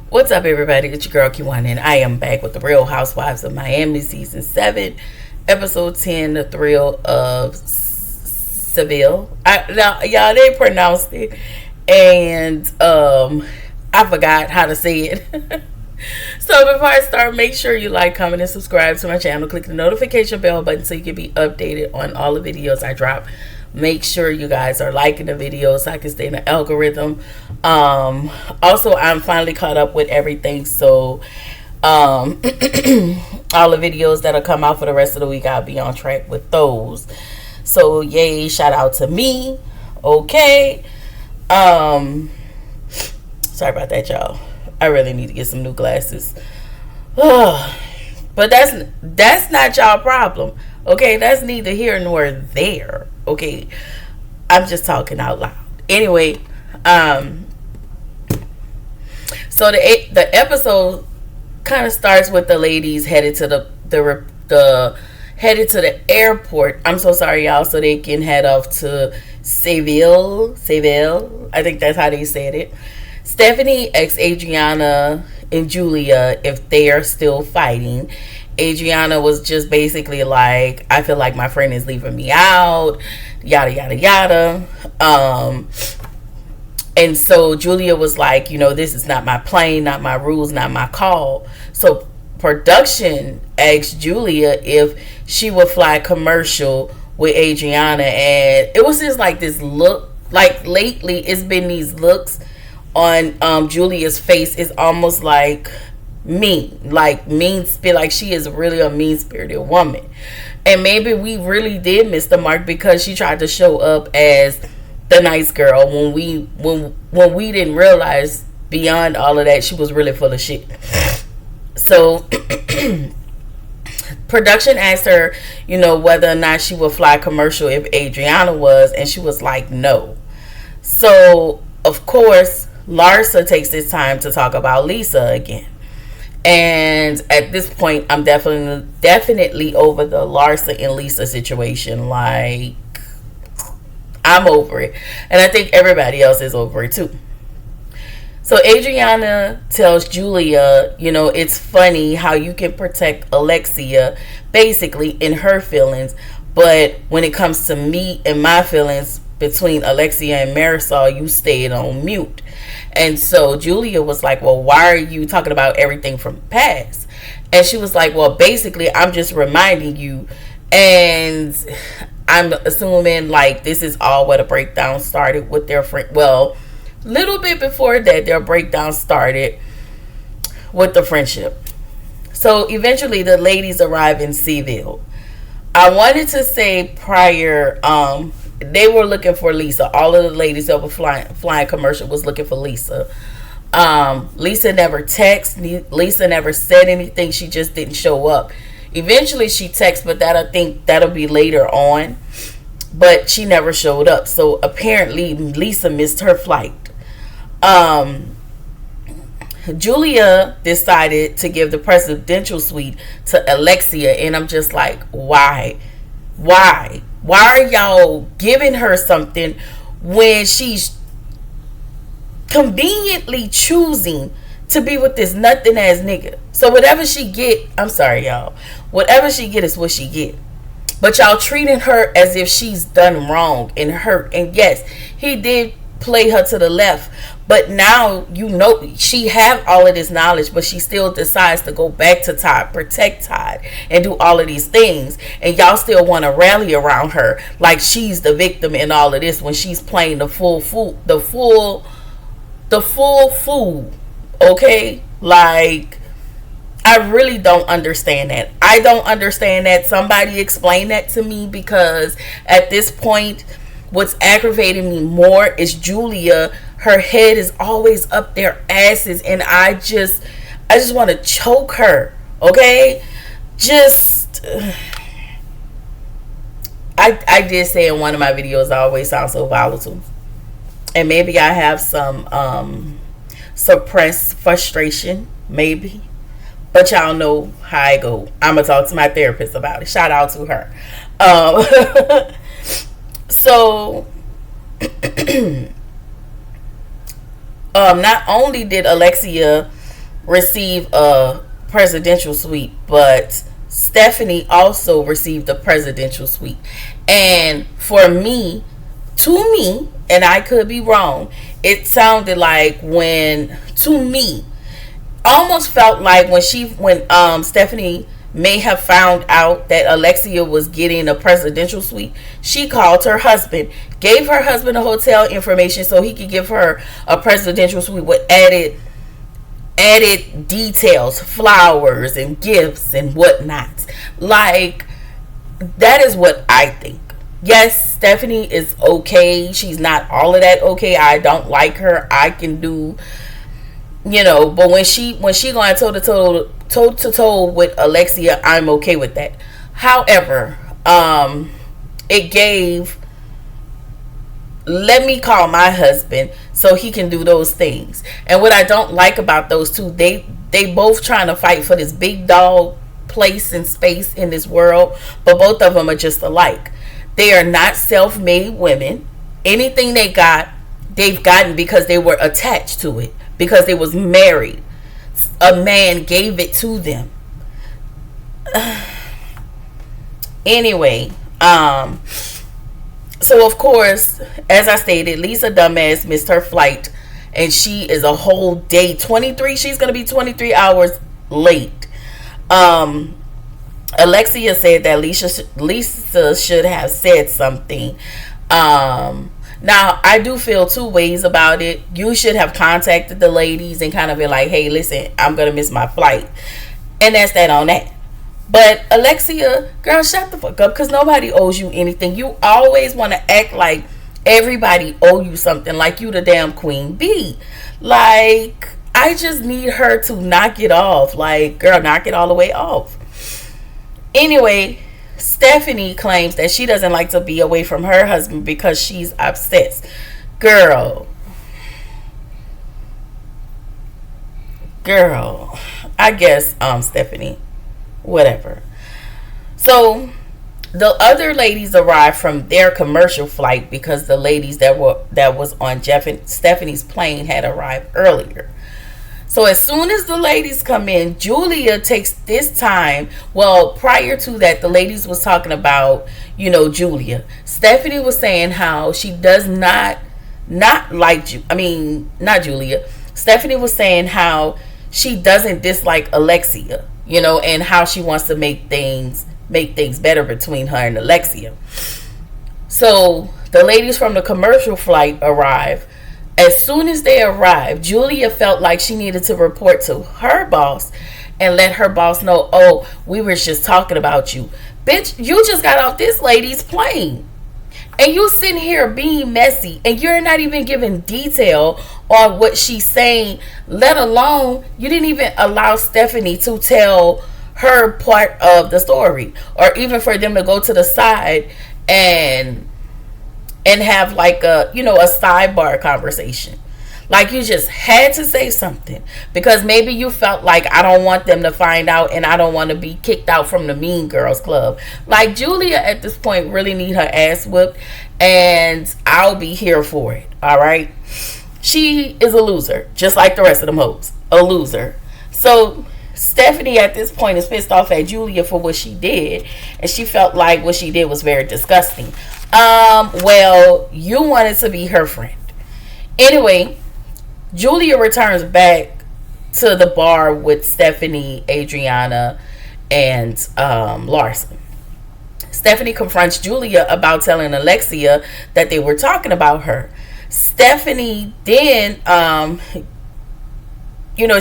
What's up, everybody? It's your girl Q1, and I am back with the Real Housewives of Miami, season 7, episode 10, The Thrill of Seville. Now, y'all, they pronounced it, and I forgot how to say it. So before I start, make sure you like, comment, and subscribe to my channel. Click the notification bell button so you can be updated on all the videos I drop. Make sure you guys are liking the videos so I can stay in the algorithm. Also, I'm finally caught up with everything, so all the videos that'll come out for the rest of the week, I'll be on track with those. So yay, shout out to me. Okay. Sorry about that, y'all. I really need to get some new glasses. But that's not y'all problem. Okay, that's neither here nor there. Okay, I'm just talking out loud. Anyway, so the episode kind of starts with the ladies headed to the airport. I'm so sorry, y'all. So they can head off to Seville. I think that's how they said it. Stephanie asks Adriana and Julia if they are still fighting. Adriana was just basically like, I feel like my friend is leaving me out, yada yada yada. And so Julia was like, this is not my plane, not my rules, not my call. So production asked Julia if she would fly commercial with Adriana, and it was just like this look. Like lately, it's been these looks on Julia's face. Is almost like mean spirit, like she is really a mean-spirited woman. And maybe we really did miss the mark because she tried to show up as the nice girl when we didn't realize beyond all of that she was really full of shit. So production asked her, whether or not she would fly commercial if Adriana was, and she was like, no. So of course Larsa takes this time to talk about Lisa again. And at this point, I'm definitely over the Larsa and Lisa situation. Like, I'm over it. And I think everybody else is over it too. So Adriana tells Julia, it's funny how you can protect Alexia basically in her feelings, but when it comes to me and my feelings between Alexia and Marisol, you stayed on mute. And so Julia was like, well, why are you talking about everything from the past? And she was like, well, basically, I'm just reminding you. And I'm assuming like this is all where the breakdown started with their friend. Well, little bit before that, their breakdown started with the friendship. So eventually the ladies arrive in Seville. I wanted to say prior, they were looking for Lisa. All of the ladies that were flying commercial was looking for Lisa. Lisa never texted. Lisa never said anything. She just didn't show up. Eventually she texted, but I think that'll be later on. But she never showed up. So apparently Lisa missed her flight. Julia decided to give the presidential suite to Alexia, and I'm just like, why? Why are y'all giving her something when she's conveniently choosing to be with this nothing ass nigga? So whatever she get, I'm sorry y'all, whatever she get is what she get. But y'all treating her as if she's done wrong and hurt. And yes, he did play her to the left, but now she have all of this knowledge, but she still decides to go back to Todd, protect Todd, and do all of these things, and y'all still want to rally around her like she's the victim in all of this when she's playing the full fool. Okay, like, I really don't understand that. I don't understand that. Somebody explain that to me, because at this point, what's aggravating me more is Julia. Her head is always up their asses, and I just want to choke her. Okay, I did say in one of my videos I always sound so volatile, and maybe I have some suppressed frustration, maybe. But y'all know how I go. I'm gonna talk to my therapist about it. Shout out to her. So not only did Alexia receive a presidential suite, but Stephanie also received a presidential suite. And for me, to me, and I could be wrong, it sounded like when, to me, almost felt like when Stephanie may have found out that Alexia was getting a presidential suite, she called her husband, gave her husband a hotel information so he could give her a presidential suite with added details, flowers and gifts and whatnot. Like, that is what I think. Yes, Stephanie is okay. She's not all of that okay. I don't like her. I can do, but when she going toe to toe with Alexia, I'm okay with that. However, it gave, let me call my husband so he can do those things. And what I don't like about those two, they both trying to fight for this big dog place and space in this world, but both of them are just alike. They are not self-made women. Anything they got, they've gotten because they were attached to it, because they was married. A man gave it to them. Anyway, so of course, as I stated, Lisa dumbass missed her flight, and she is a whole day 23. She's gonna be 23 hours late. Alexia said that Lisa should have said something. Now, I do feel two ways about it. You should have contacted the ladies and kind of been like, hey, listen, I'm going to miss my flight. And that's that on that. But Alexia, girl, shut the fuck up, because nobody owes you anything. You always want to act like everybody owe you something, like you the damn queen bee. Like, I just need her to knock it off. Like, girl, knock it all the way off. Anyway, Stephanie claims that she doesn't like to be away from her husband because she's obsessed. Girl, I guess, Stephanie, whatever. So the other ladies arrived from their commercial flight because the ladies that was on Stephanie's plane had arrived earlier. So as soon as the ladies come in, Julia takes this time. Well, prior to that, the ladies was talking about, Julia. Stephanie was saying how she does not like not Julia. Stephanie was saying how she doesn't dislike Alexia, and how she wants to make things better between her and Alexia. So the ladies from the commercial flight arrive. As soon as they arrived, Julia felt like she needed to report to her boss and let her boss know, oh, we were just talking about you. Bitch, you just got off this lady's plane. And you sitting here being messy, and you're not even giving detail on what she's saying, let alone you didn't even allow Stephanie to tell her part of the story, or even for them to go to the side and have like a sidebar conversation. Like, you just had to say something because maybe you felt like, I don't want them to find out and I don't want to be kicked out from the Mean Girls Club. Like, Julia at this point really need her ass whipped, and I'll be here for it. All right. She is a loser, just like the rest of them hoes. A loser. So Stephanie at this point is pissed off at Julia for what she did, and she felt like what she did was very disgusting. Well, you wanted to be her friend. Anyway, Julia returns back to the bar with Stephanie, Adriana, and Larson. Stephanie confronts Julia about telling Alexia that they were talking about her. Stephanie then,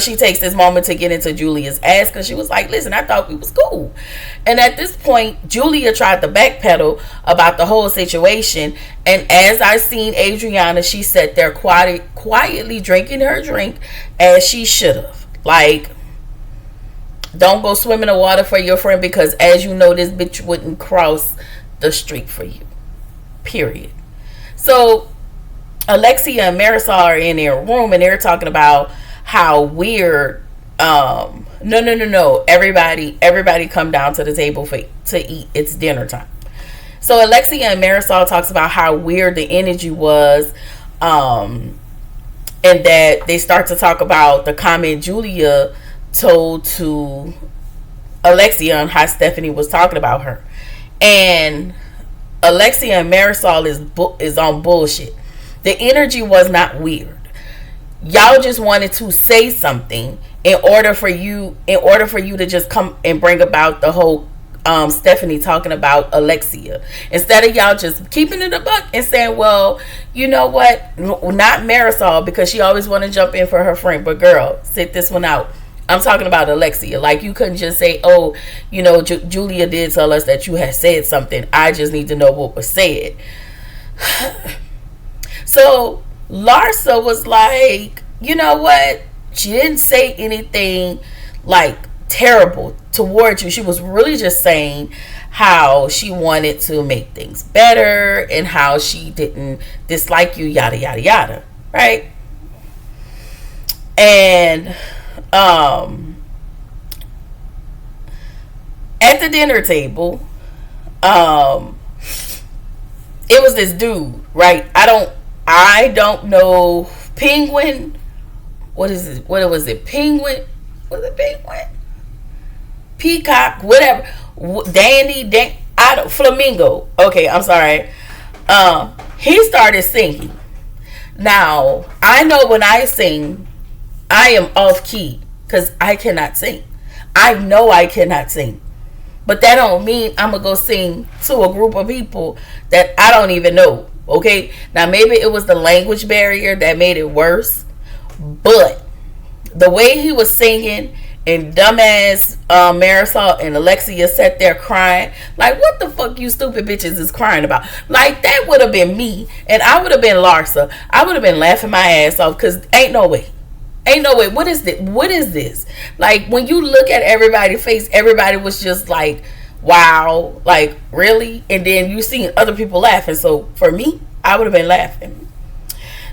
she takes this moment to get into Julia's ass because she was like, listen, I thought we was cool. And at this point, Julia tried to backpedal about the whole situation. And as I seen Adriana, she sat there quietly drinking her drink as she should have. Like, don't go swim in the water for your friend because, as you know, this bitch wouldn't cross the street for you. Period. So Alexia and Marisol are in their room and they're talking about how weird. No. Everybody come down to the table to eat. It's dinner time. So Alexia and Marisol talks about how weird the energy was and that they start to talk about the comment Julia told to Alexia on how Stephanie was talking about her. And Alexia and Marisol is on bullshit. The energy was not weird. Y'all just wanted to say something in order for you to just come and bring about the whole Stephanie talking about Alexia, instead of y'all just keeping it a buck and saying, well, you know what, not Marisol, because she always want to jump in for her friend, but girl, sit this one out. I'm talking about Alexia. Like, you couldn't just say, oh, you know, Julia did tell us that you had said something. I just need to know what was said. So Larsa was like, you know what? She didn't say anything like terrible towards you. She was really just saying how she wanted to make things better and how she didn't dislike you, yada yada yada, right? And at the dinner table, it was this dude, right? I don't know. Penguin. What is it? What was it? Penguin? Was it Penguin? Peacock? Whatever. Dandy. Flamingo. Okay, I'm sorry. He started singing. Now, I know when I sing, I am off key because I cannot sing. I know I cannot sing. But that don't mean I'm going to go sing to a group of people that I don't even know. Okay? Now, maybe it was the language barrier that made it worse. But the way he was singing and dumbass Marisol and Alexia sat there crying. Like, what the fuck you stupid bitches is crying about? Like, that would have been me. And I would have been Larsa. I would have been laughing my ass off because ain't no way. Ain't no way. What is this? What is this? Like, when you look at everybody's face, everybody was just like, wow. Like, really? And then you see other people laughing. So, for me, I would have been laughing.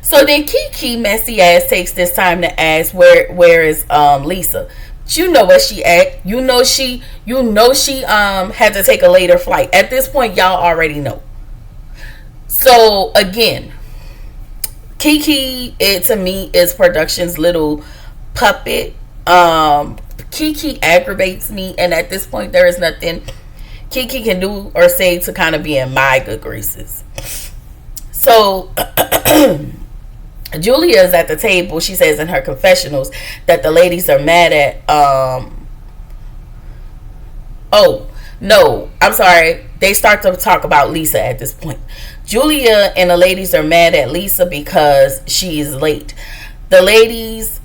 So, then Kiki, messy ass, takes this time to ask, where is Lisa? But you know where she at. You know she had to take a later flight. At this point, y'all already know. So, again, Kiki, to me, is production's little puppet. Kiki aggravates me, and at this point, there is nothing Kiki can do or say to kind of be in my good graces. So, Julia is at the table. She says in her confessionals that the ladies are mad at, oh, no, I'm sorry. They start to talk about Lisa at this point. Julia and the ladies are mad at Lisa because she is late. The ladies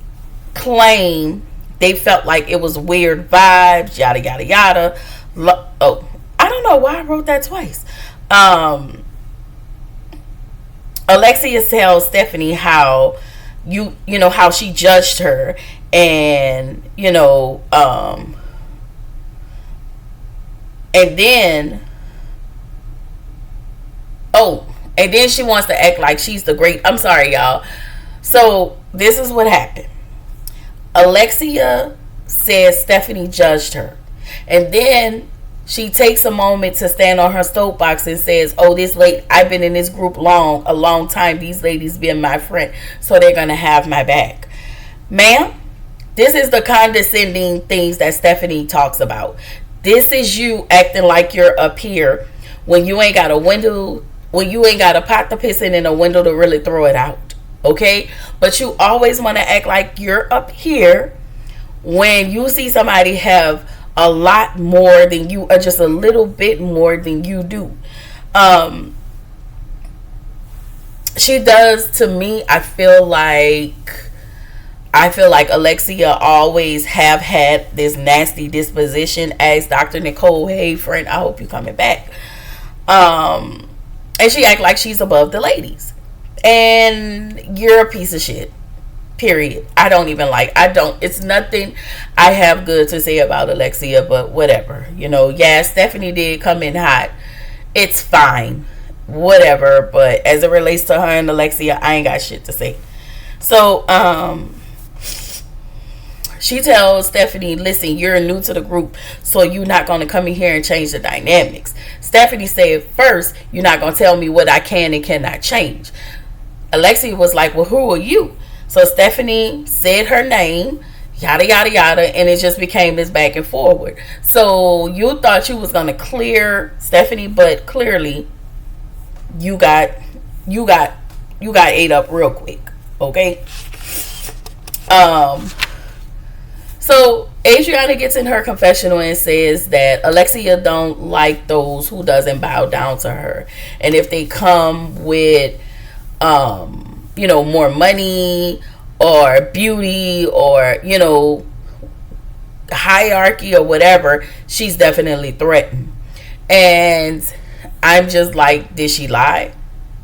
claim they felt like it was weird vibes, yada, yada, yada. Oh, I don't know why I wrote that twice. Alexia tells Stephanie how you know how she judged her, and and then she wants to act like she's the great. I'm sorry, y'all. So this is what happened. Alexia says Stephanie judged her, and then she takes a moment to stand on her soapbox and says, oh, this late, I've been in this group a long time. These ladies been my friend, so they're going to have my back. Ma'am, this is the condescending things that Stephanie talks about. This is you acting like you're up here when you ain't got a window, when you ain't got a pot to piss in and a window to really throw it out. Okay? But you always want to act like you're up here when you see somebody have a lot more than you, or just a little bit more than you do. She does, to me, I feel like Alexia always have had this nasty disposition. As Dr. Nicole, hey friend, I hope you're coming back. And she act like she's above the ladies. And you're a piece of shit. Period. It's nothing I have good to say about Alexia, but whatever. Yeah, Stephanie did come in hot. It's fine. Whatever. But as it relates to her and Alexia, I ain't got shit to say. So, she tells Stephanie, listen, you're new to the group, so you're not going to come in here and change the dynamics. Stephanie said, first, you're not going to tell me what I can and cannot change. Alexia was like, well, who are you? So Stephanie said her name, yada yada yada, and it just became this back and forward. So you thought you was gonna clear Stephanie, but clearly you got ate up real quick. Okay. So Adriana gets in her confessional and says that Alexia don't like those who doesn't bow down to her, and if they come with more money or beauty or hierarchy or whatever, she's definitely threatened. And I'm just like, did she lie?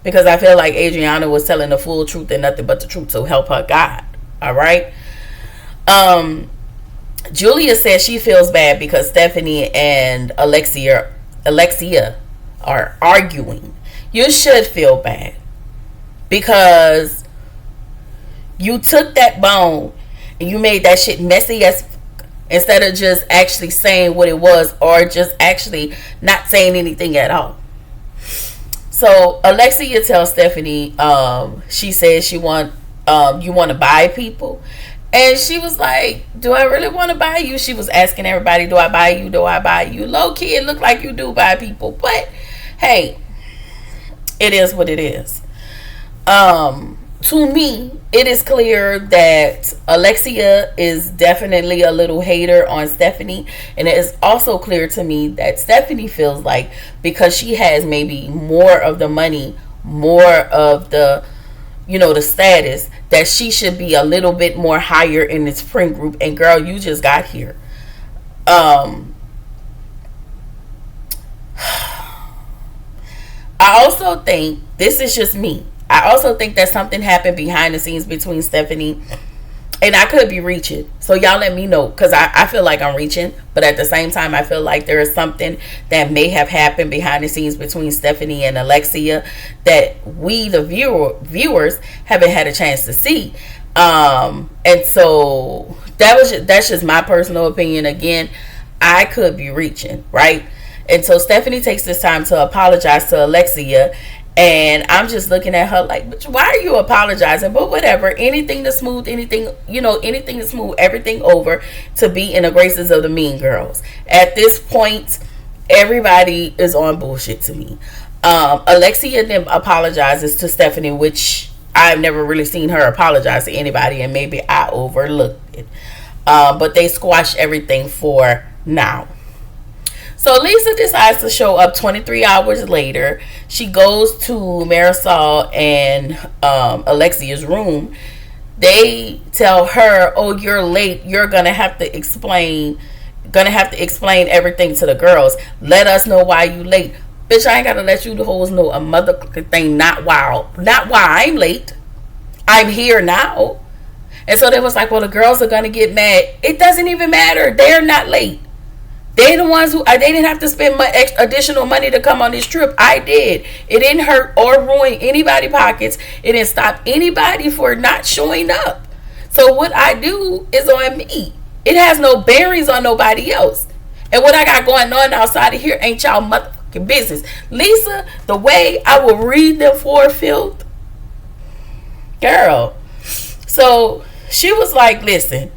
Because I feel like Adriana was telling the full truth and nothing but the truth, so help her God. All right. Julia says she feels bad because Stephanie and Alexia are arguing. You should feel bad because you took that bone and you made that shit messy as instead of just actually saying what it was, or just actually not saying anything at all. So Alexia tells Stephanie, she says you want to buy people. And she was like, do I really want to buy you? She was asking everybody, do I buy you? Do I buy you? Low key, it looked like you do buy people. But, hey, it is what it is. To me, it is clear that Alexia is definitely a little hater on Stephanie. And it is also clear to me that Stephanie feels like because she has maybe more of the money, more of the the status, that she should be a little bit more higher in this friend group. And girl, you just got here. I also think, this is just me, I also think that something happened behind the scenes between Stephanie, and I could be reaching, so y'all let me know, because I feel like I'm reaching, but at the same time I feel like there is something that may have happened behind the scenes between Stephanie and Alexia that we the viewers haven't had a chance to see. And so that's just my personal opinion. Again, I could be reaching, right? And so Stephanie takes this time to apologize to Alexia. And I'm just looking at her like, but why are you apologizing? But whatever, anything to smooth everything over to be in the graces of the mean girls. At this point, everybody is on bullshit to me. Alexia then apologizes to Stephanie, which I've never really seen her apologize to anybody, and maybe I overlooked it. But they squashed everything for now. So Lisa decides to show up 23 hours later. She goes to Marisol and Alexia's room. They tell her, "Oh, you're late. You're gonna have to explain everything to the girls. Let us know why you late." Bitch, I ain't gotta let you the hoes know a motherfucking thing. Not why I'm late. I'm here now. And so they was like, well, the girls are gonna get mad. It doesn't even matter. They're not late. They the ones who, they didn't have to spend additional money to come on this trip. I did. It didn't hurt or ruin anybody's pockets. It didn't stop anybody for not showing up. So what I do is on me. It has no bearings on nobody else. And what I got going on outside of here ain't y'all motherfucking business. Lisa, the way I will read them for filth, girl. So she was like, listen,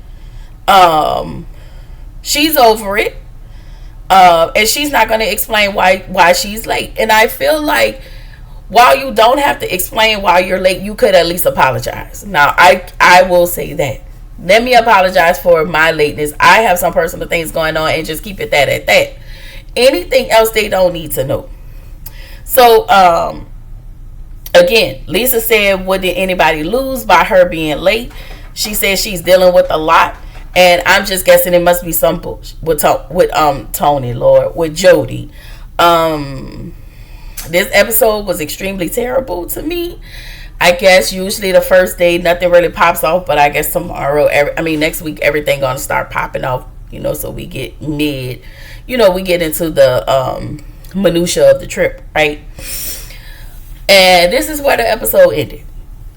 she's over it. And she's not going to explain why she's late. And I feel like while you don't have to explain why you're late, you could at least apologize. Now, I will say that. Let me apologize for my lateness. I have some personal things going on, and just keep it that at that. Anything else they don't need to know. So, again, Lisa said, what did anybody lose by her being late? She said she's dealing with a lot. And I'm just guessing it must be some bullshit with Tony, Lord, with Jody. This episode was extremely terrible to me. I guess usually the first day nothing really pops off, but I guess tomorrow, next week, everything gonna start popping off. So we get we get into the minutia of the trip, right? And this is where the episode ended.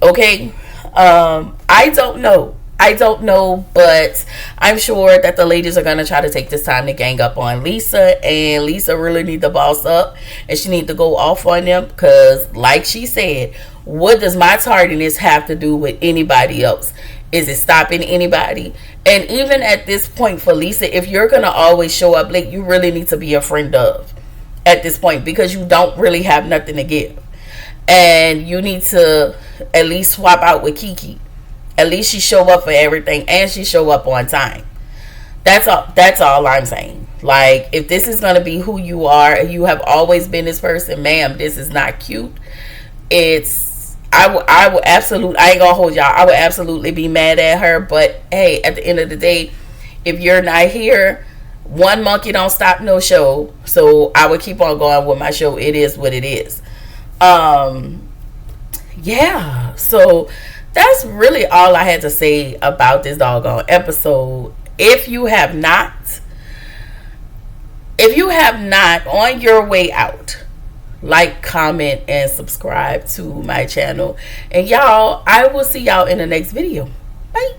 Okay, I don't know I don't know, but I'm sure that the ladies are gonna try to take this time to gang up on Lisa, and Lisa really need to boss up, and she need to go off on them because, like she said, what does my tardiness have to do with anybody else? Is it stopping anybody? And even at this point for Lisa, if you're gonna always show up late, you really need to be a friend of at this point because you don't really have nothing to give, and you need to at least swap out with Kiki. At least she show up for everything and she show up on time. That's all I'm saying. Like, if this is gonna be who you are and you have always been this person, ma'am, this is not cute. I would absolutely, I ain't gonna hold y'all, I would absolutely be mad at her. But hey, at the end of the day, if you're not here, one monkey don't stop no show. So I would keep on going with my show. It is what it is. Yeah. So that's really all I had to say about this doggone episode. If you have not on your way out, like, comment, and subscribe to my channel. And y'all, I will see y'all in the next video. Bye.